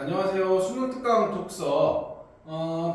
안녕하세요. 수능 특강 독서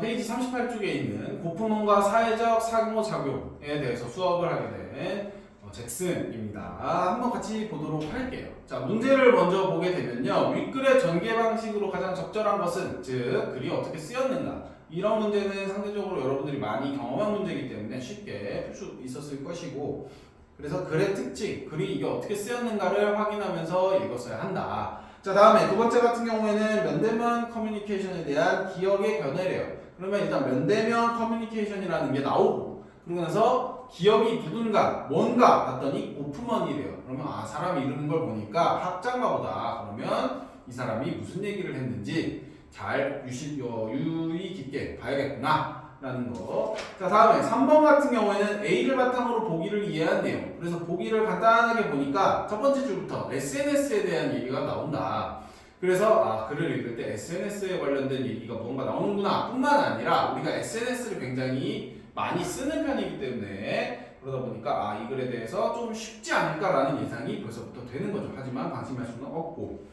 페이지 38쪽에 있는 고품원과 사회적 상호작용에 대해서 수업을 하게 된 잭슨입니다. 한번 같이 보도록 할게요. 자, 문제를 먼저 보게 되면요. 윗글의 전개 방식으로 가장 적절한 것은, 즉 글이 어떻게 쓰였는가, 이런 문제는 상대적으로 여러분들이 많이 경험한 문제이기 때문에 쉽게 풀 수 있었을 것이고, 그래서 글의 특징, 글이 이게 어떻게 쓰였는가를 확인하면서 읽었어야 한다. 자, 다음에 두 번째 같은 경우에는 면대면 커뮤니케이션에 대한 기억의 견해래요. 그러면 일단 면대면 커뮤니케이션이라는 게 나오고, 그러고 나서 기억이 누군가, 뭔가 봤더니 오프먼이래요. 그러면 사람이 이러는 걸 보니까 학장가 보다. 그러면 이 사람이 무슨 얘기를 했는지 잘 유의 깊게 봐야겠구나 라는 거. 자, 다음에 3번 같은 경우에는 A를 바탕으로 보기를 이해한 내용. 그래서 보기를 간단하게 보니까 첫 번째 줄부터 SNS에 대한 얘기가 나온다. 그래서 글을 읽을 때 SNS에 관련된 얘기가 뭔가 나오는구나 뿐만 아니라 우리가 SNS를 굉장히 많이 쓰는 편이기 때문에, 그러다 보니까 이 글에 대해서 좀 쉽지 않을까라는 예상이 벌써부터 되는 거죠. 하지만 방심할 수는 없고.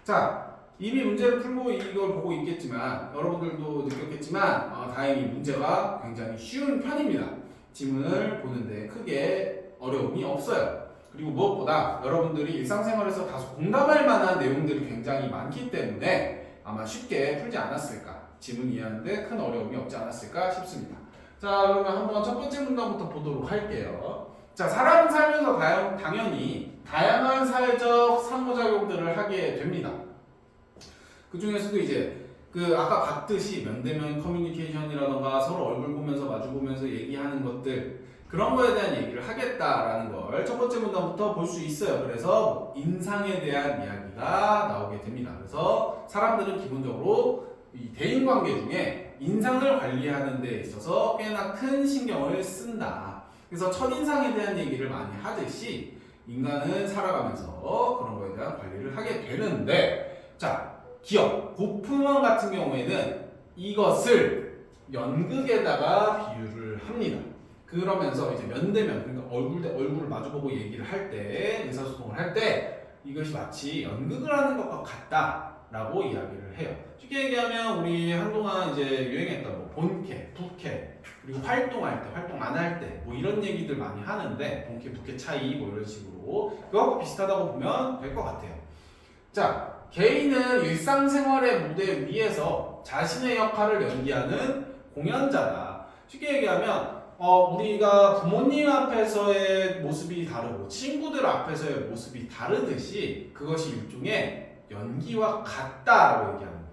자, 이미 문제를 풀고 이걸 보고 있겠지만 여러분들도 느꼈겠지만 다행히 문제가 굉장히 쉬운 편입니다. 지문을 보는데 크게 어려움이 없어요. 그리고 무엇보다 여러분들이 일상생활에서 다소 공감할 만한 내용들이 굉장히 많기 때문에 아마 쉽게 풀지 않았을까, 지문 이해하는데 큰 어려움이 없지 않았을까 싶습니다. 자, 그러면 한번 첫 번째 문단부터 보도록 할게요. 자, 사람은 살면서 당연히 다양한 사회적 상호작용들을 하게 됩니다. 그 중에서도 이제 아까 봤듯이 면대면 커뮤니케이션이라던가 서로 얼굴 보면서 마주 보면서 얘기하는 것들, 그런 거에 대한 얘기를 하겠다라는 걸 첫 번째 문단부터 볼 수 있어요. 그래서 인상에 대한 이야기가 나오게 됩니다. 그래서 사람들은 기본적으로 이 대인관계 중에 인상을 관리하는 데 있어서 꽤나 큰 신경을 쓴다. 그래서 첫인상에 대한 얘기를 많이 하듯이 인간은 살아가면서 그런 거에 대한 관리를 하게 되는데, 자, 기억, 고품원 같은 경우에는 이것을 연극에다가 비유를 합니다. 그러면서 이제 면대면, 그러니까 얼굴 대 얼굴을 마주보고 얘기를 할 때, 의사소통을 할 때 이것이 마치 연극을 하는 것과 같다라고 이야기를 해요. 쉽게 얘기하면 우리 한동안 이제 유행했던 뭐 본캐, 부캐, 그리고 활동할 때, 활동 안 할 때 뭐 이런 얘기들 많이 하는데, 본캐, 부캐 차이 뭐 이런 식으로 그거하고 비슷하다고 보면 될 것 같아요. 자, 개인은 일상생활의 무대 위에서 자신의 역할을 연기하는 공연자다. 쉽게 얘기하면 우리가 부모님 앞에서의 모습이 다르고 친구들 앞에서의 모습이 다르듯이 그것이 일종의 연기와 같다라고 얘기하는 거예요.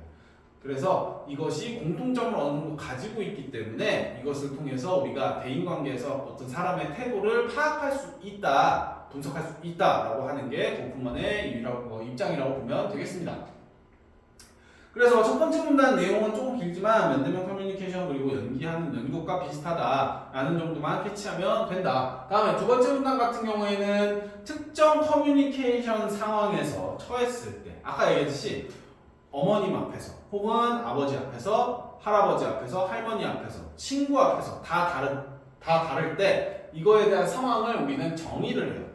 그래서 이것이 공통점을 어느 정도 가지고 있기 때문에 이것을 통해서 우리가 대인관계에서 어떤 사람의 태도를 파악할 수 있다, 분석할 수 있다라고 하는 게 고품원의 입장이라고 보면 되겠습니다. 그래서 첫 번째 문단 내용은 조금 길지만 면대면 커뮤니케이션 그리고 연기하는 연극과 비슷하다라는 정도만 캐치하면 된다. 다음에 두 번째 문단 같은 경우에는 특정 커뮤니케이션 상황에서 처했을 때, 아까 얘기했듯이 어머님 앞에서 혹은 아버지 앞에서, 할아버지 앞에서, 할머니 앞에서, 친구 앞에서 다 다를 때 이거에 대한 상황을 우리는 정의를 해요.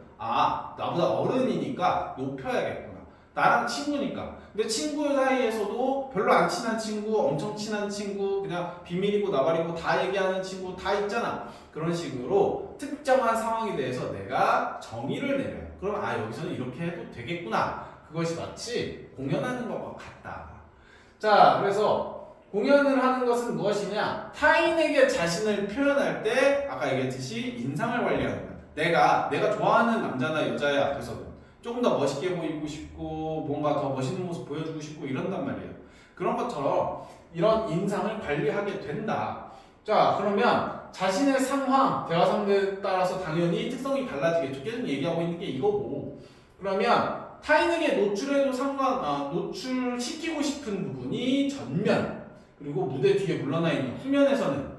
나보다 어른이니까 높여야겠구나. 나랑 친구니까. 근데 친구 사이에서도 별로 안 친한 친구, 엄청 친한 친구, 그냥 비밀이고 나발이고 다 얘기하는 친구 다 있잖아. 그런 식으로 특정한 상황에 대해서 내가 정의를 내려요. 그럼 여기서는 이렇게 해도 되겠구나. 그것이 마치 공연하는 것과 같다. 자, 그래서 공연을 하는 것은 무엇이냐? 타인에게 자신을 표현할 때 아까 얘기했듯이 인상을 관리하는 거야. 내가 좋아하는 남자나 여자의 앞에서는 조금 더 멋있게 보이고 싶고 뭔가 더 멋있는 모습 보여주고 싶고 이런단 말이에요. 그런 것처럼 이런 인상을 관리하게 된다. 자, 그러면 자신의 상황, 대화 상대에 따라서 당연히 특성이 달라지겠죠. 계속 얘기하고 있는 게 이거고. 그러면 타인에게 노출시키고 싶은 부분이 전면, 그리고 무대 뒤에 물러나 있는 후면에서는,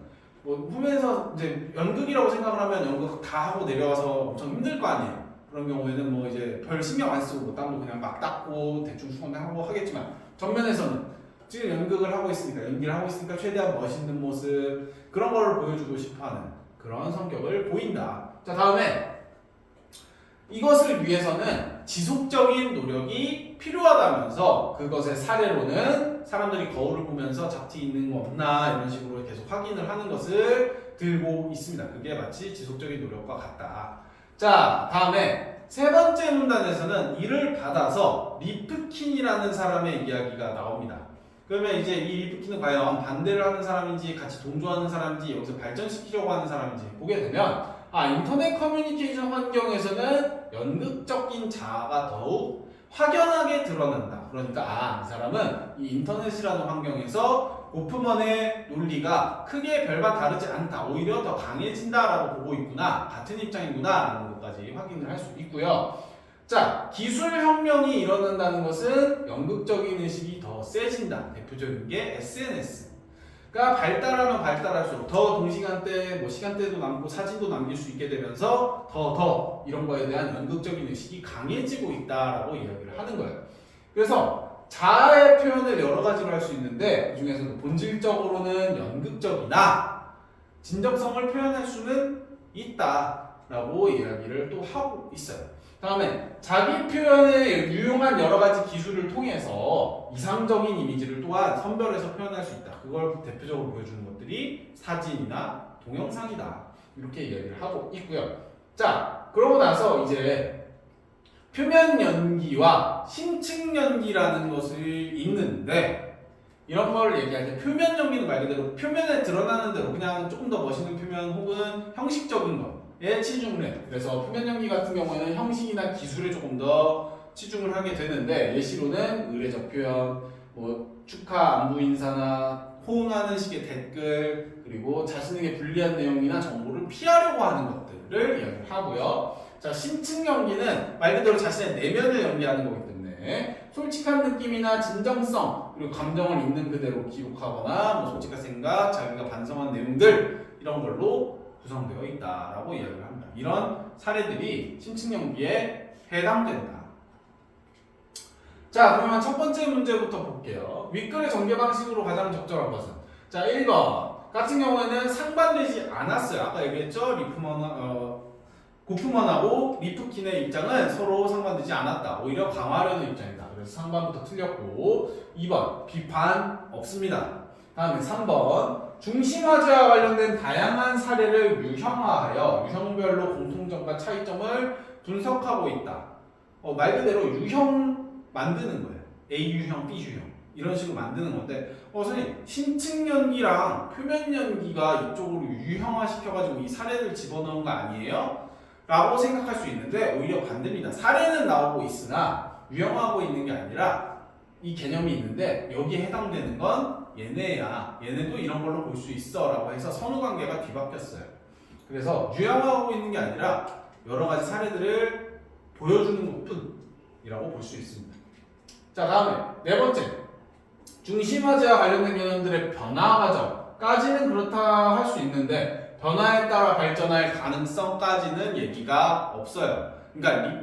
후면에서 이제 연극이라고 생각을 하면 연극 다 하고 내려와서 엄청 힘들 거 아니에요. 그런 경우에는 뭐 이제 별 신경 안 쓰고 땀도 그냥 막 닦고 대충 수건하고 하겠지만, 전면에서는 지금 연극을 하고 있으니까, 연기를 하고 있으니까 최대한 멋있는 모습, 그런 거를 보여주고 싶어하는 그런 성격을 보인다. 자, 다음에 이것을 위해서는 지속적인 노력이 필요하다면서 그것의 사례로는 사람들이 거울을 보면서 잡티 있는 거 없나 이런 식으로 계속 확인을 하는 것을 들고 있습니다. 그게 마치 지속적인 노력과 같다. 자, 다음에 세 번째 문단에서는 이를 받아서 리프킨이라는 사람의 이야기가 나옵니다. 그러면 이제 이 리프킨은 과연 반대를 하는 사람인지 같이 동조하는 사람인지 여기서 발전시키려고 하는 사람인지 보게 되면 인터넷 커뮤니케이션 환경에서는 연극적인 자아가 더욱 확연하게 드러난다. 그러니까 이 사람은 이 인터넷이라는 환경에서 고프먼의 논리가 크게 별반 다르지 않다. 오히려 더 강해진다라고 보고 있구나. 같은 입장이구나 라는 것까지 확인을 할 수 있고요. 자, 기술혁명이 일어난다는 것은 연극적인 의식이 더 세진다. 대표적인 게 SNS가 발달하면 발달할수록 더 동시간대, 시간대도 남고 사진도 남길 수 있게 되면서 더 이런 거에 대한 연극적인 의식이 강해지고 있다라고 이야기를 하는 거예요. 그래서 자아의 표현을 여러 가지로 할 수 있는데 그 중에서도 본질적으로는 연극적이나 진정성을 표현할 수는 있다라고 이야기를 또 하고 있어요. 다음에 자기 표현에 유용한 여러 가지 기술을 통해서 이상적인 이미지를 또한 선별해서 표현할 수 있다. 그걸 대표적으로 보여주는 것들이 사진이나 동영상이다. 이렇게 이야기를 하고 있고요. 자, 그러고 나서 이제 표면 연기와 심층 연기라는 것을 있는데 이런 걸 얘기할 때 표면 연기는 말 그대로 표면에 드러나는 대로 그냥 조금 더 멋있는 표면 혹은 형식적인 거에 치중을 해요. 그래서 표면 연기 같은 경우에는 형식이나 기술에 조금 더 치중을 하게 되는데 예시로는 의례적 표현, 축하 안부 인사나 호응하는 식의 댓글 그리고 자신에게 불리한 내용이나 정보를 피하려고 하는 것들을 이야기를 하고요. 자, 심층 연기는 말 그대로 자신의 내면을 연기하는 거기 때문에 솔직한 느낌이나 진정성 그리고 감정을 있는 그대로 기록하거나 솔직한 생각, 자기가 반성한 내용들 이런 걸로 구성되어 있다라고 이야기를 합니다. 이런 사례들이 심층 연기에 해당된다. 자, 그러면 첫 번째 문제부터 볼게요. 윗글의 전개 방식으로 가장 적절한 것은? 자, 1번 같은 경우에는 상반되지 않았어요. 아까 얘기했죠? 고프먼하고 리프킨의 입장은 서로 상반되지 않았다. 오히려 강화하려는 입장이다. 그래서 상반부터 틀렸고 2번 비판 없습니다. 다음에 3번 중심화제와 관련된 다양한 사례를 유형화하여 유형별로 공통점과 차이점을 분석하고 있다. 말 그대로 유형 만드는 거예요. A 유형, B 유형 이런 식으로 만드는 건데 선생님 심층 연기랑 표면 연기가 이쪽으로 유형화 시켜가지고 이 사례를 집어넣은 거 아니에요? 라고 생각할 수 있는데 오히려 반대입니다. 사례는 나오고 있으나 유형하고 있는 게 아니라 이 개념이 있는데 여기에 해당되는 건 얘네야. 얘네도 이런 걸로 볼 수 있어 라고 해서 선후관계가 뒤바뀌었어요. 그래서 유형하고 있는 게 아니라 여러 가지 사례들을 보여주는 것뿐이라고 볼 수 있습니다. 자, 다음에 네 번째 중심화제와 관련된 개념들의 변화 과정까지는 그렇다 할 수 있는데 변화에 따라 발전할 가능성까지는 얘기가 없어요. 그러니까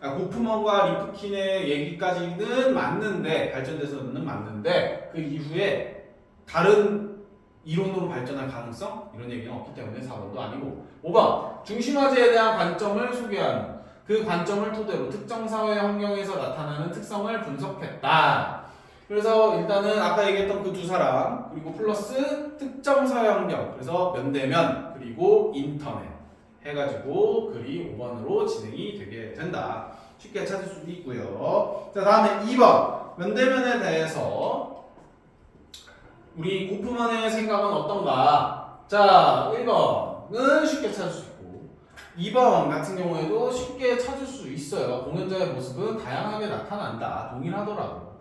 고프먼과 리프킨의 얘기까지는 맞는데 발전돼서는 맞는데 그 이후에 다른 이론으로 발전할 가능성? 이런 얘기는 없기 때문에 4번도 아니고 5번 중심화제에 대한 관점을 소개하는 그 관점을 토대로 특정 사회 환경에서 나타나는 특성을 분석했다. 그래서 일단은 아까 얘기했던 그 두 사람 그리고 플러스 특정 사회 환경 그래서 면대면 그리고 인터넷 해가지고 글이 5번으로 진행이 되게 된다. 쉽게 찾을 수도 있고요. 자, 다음에 2번 면대면에 대해서 우리 고프먼의 생각은 어떤가? 자, 1번은 쉽게 찾을 수 있고 2번 같은 경우에도 쉽게 찾을 수 있어요. 공연자의 모습은 다양하게 나타난다. 동일하더라고.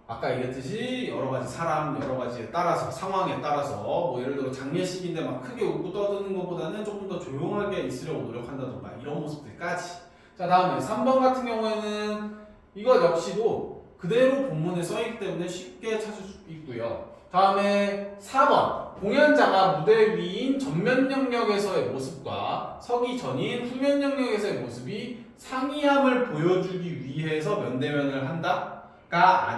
아까 얘기했듯이 여러 가지 사람, 여러 가지에 따라서 상황에 따라서 예를 들어 장례식인데 막 크게 웃고 떠드는 것보다는 조금 더 조용하게 있으려고 노력한다던가 이런 모습들까지. 자, 다음에 3번 같은 경우에는 이것 역시도 그대로 본문에 써있기 때문에 쉽게 찾을 수 있고요. 다음에 4번 공연자가 무대 위인 전면 영역에서의 모습과 서기 전인 후면 영역에서의 모습이 상이함을 보여주기 위해서 면대면을 한다가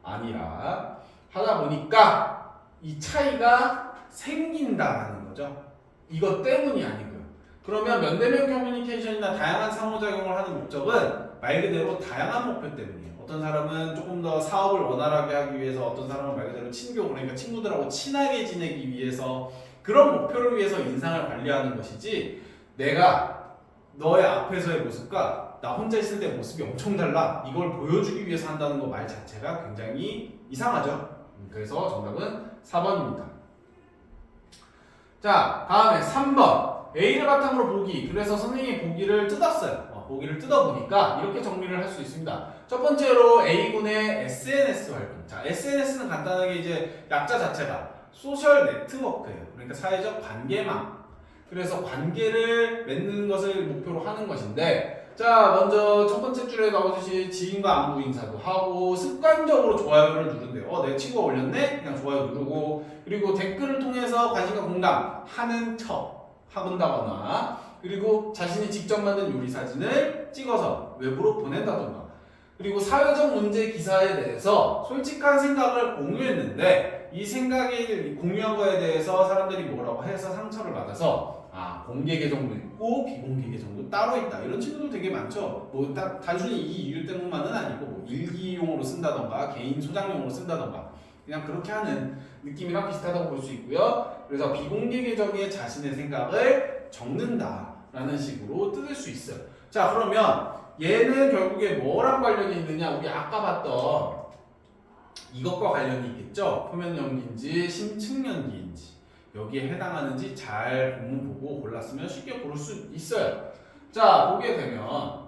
아니라 하다 보니까 이 차이가 생긴다라는 거죠. 이것 때문이 아니고요. 그러면 면대면 커뮤니케이션이나 다양한 상호작용을 하는 목적은 말 그대로 다양한 목표 때문이에요. 어떤 사람은 조금 더 사업을 원활하게 하기 위해서, 어떤 사람은 말 그대로 친교, 그러니까 친구들하고 친하게 지내기 위해서, 그런 목표를 위해서 인상을 관리하는 것이지, 내가 너의 앞에서의 모습과 나 혼자 있을 때 모습이 엄청 달라, 이걸 보여주기 위해서 한다는 거 말 자체가 굉장히 이상하죠. 그래서 정답은 4번입니다. 자, 다음에 3번. A를 바탕으로 보기. 그래서 선생님이 보기를 뜯었어요. 보기를 뜯어보니까 이렇게 정리를 할 수 있습니다. 첫 번째로 A군의 SNS 활동. 자, SNS는 간단하게 이제 약자 자체가 소셜 네트워크예요. 그러니까 사회적 관계망. 그래서 관계를 맺는 것을 목표로 하는 것인데, 자, 먼저 첫 번째 줄에 나오듯이 지인과 안부 인사도 하고 습관적으로 좋아요를 누른대요. 내 친구가 올렸네? 그냥 좋아요 누르고, 그리고 댓글을 통해서 관심과 공감하는 척 한다거나, 그리고 자신이 직접 만든 요리 사진을 찍어서 외부로 보낸다던가, 그리고 사회적 문제 기사에 대해서 솔직한 생각을 공유했는데 이 생각을 공유한 거에 대해서 사람들이 뭐라고 해서 상처를 받아서 공개 계정도 있고 비공개 계정도 따로 있다, 이런 친구들 되게 많죠. 뭐 단순히 이 이유 때문만은 아니고 뭐 일기용으로 쓴다던가 개인 소장용으로 쓴다던가 그냥 그렇게 하는 느낌이랑 비슷하다고 볼 수 있고요. 그래서 비공개 계정에 자신의 생각을 적는다라는 식으로 뜯을 수 있어요. 자, 그러면 얘는 결국에 뭐랑 관련이 있느냐? 우리 아까 봤던 이것과 관련이 있겠죠? 표면 연기인지 심층 연기인지 여기에 해당하는지 잘 본문 보고 골랐으면 쉽게 고를 수 있어요. 자, 보게 되면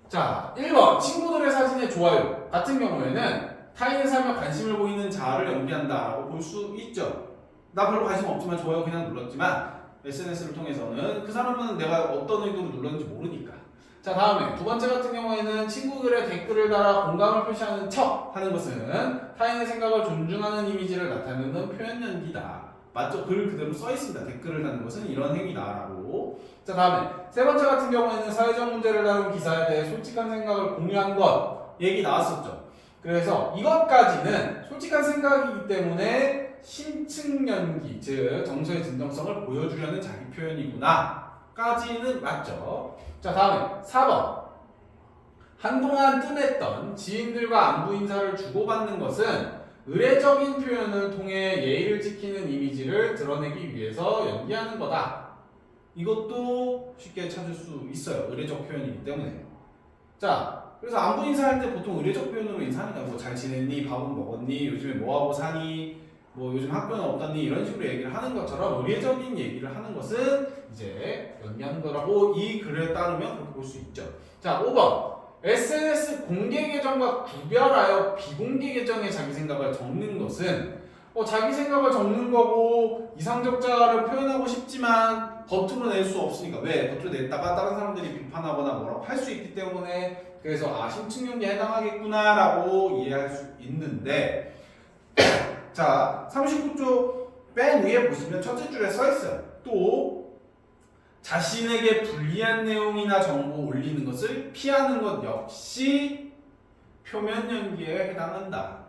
자, 1번 친구들의 사진에 좋아요 같은 경우에는 타인의 삶에 관심을 보이는 자아를 연기한다라고 볼 수 있죠. 나 별로 관심 없지만 좋아요 그냥 눌렀지만 SNS를 통해서는 그 사람은 내가 어떤 의도로 눌렀는지 모르니까. 자, 다음에 두 번째 같은 경우에는 친구들의 댓글을 달아 공감을 표시하는 척 하는 것은 타인의 생각을 존중하는 이미지를 나타내는 표현 연기다. 맞죠? 글 그대로 써 있습니다. 댓글을 다는 것은 이런 행위다라고. 자, 다음에 세 번째 같은 경우에는 사회적 문제를 다룬 기사에 대해 솔직한 생각을 공유한 것 얘기 나왔었죠. 그래서 이것까지는 솔직한 생각이기 때문에 심층 연기, 즉 정서의 진정성을 보여주려는 자기 표현이구나 까지는 맞죠. 자, 다음에 4번 한동안 뜸했던 지인들과 안부 인사를 주고받는 것은 의례적인 표현을 통해 예의를 지키는 이미지를 드러내기 위해서 연기하는 거다. 이것도 쉽게 찾을 수 있어요. 의례적 표현이기 때문에. 자, 그래서 안부 인사할 때 보통 의례적 표현으로 인사하니까 뭐 잘 지냈니? 밥은 먹었니? 요즘에 뭐하고 사니? 뭐 요즘 학교는 어떠니? 이런 식으로 얘기를 하는 것처럼 의례적인 얘기를 하는 것은 이제 연기하는 거라고 이 글에 따르면 그렇게 볼 수 있죠. 자, 5번 SNS 공개 계정과 구별하여 비공개 계정에 자기 생각을 적는 것은 자기 생각을 적는 거고 이상적 자아를 표현하고 싶지만 겉으로 낼 수 없으니까. 왜? 겉으로 냈다가 다른 사람들이 비판하거나 뭐라고 할 수 있기 때문에. 그래서 심층 연기에 해당하겠구나 라고 이해할 수 있는데 자, 39쪽 맨 위에 보시면 첫째 줄에 써 있어요. 또 자신에게 불리한 내용이나 정보 올리는 것을 피하는 것 역시 표면 연기에 해당한다.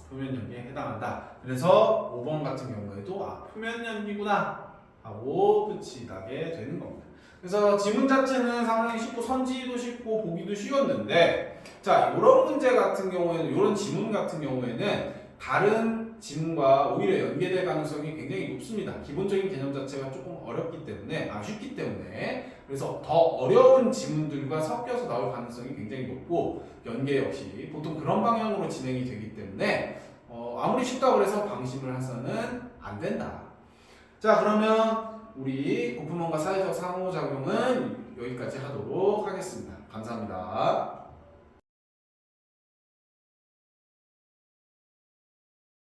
표면 연기에 해당한다. 그래서 5번 같은 경우에도 표면 연기구나 하고 끝이 나게 되는 겁니다. 그래서 지문 자체는 상당히 쉽고 선지도 쉽고 보기도 쉬웠는데, 자, 이런 문제 같은 경우에는, 이런 지문 같은 경우에는 다른 지문과 오히려 연계될 가능성이 굉장히 높습니다. 기본적인 개념 자체가 조금 어렵기 때문에, 쉽기 때문에. 그래서 더 어려운 지문들과 섞여서 나올 가능성이 굉장히 높고, 연계 역시 보통 그런 방향으로 진행이 되기 때문에 아무리 쉽다고 해서 방심을 해서는 안 된다. 자, 그러면 우리 고품원과 사회적 상호작용은 여기까지 하도록 하겠습니다. 감사합니다.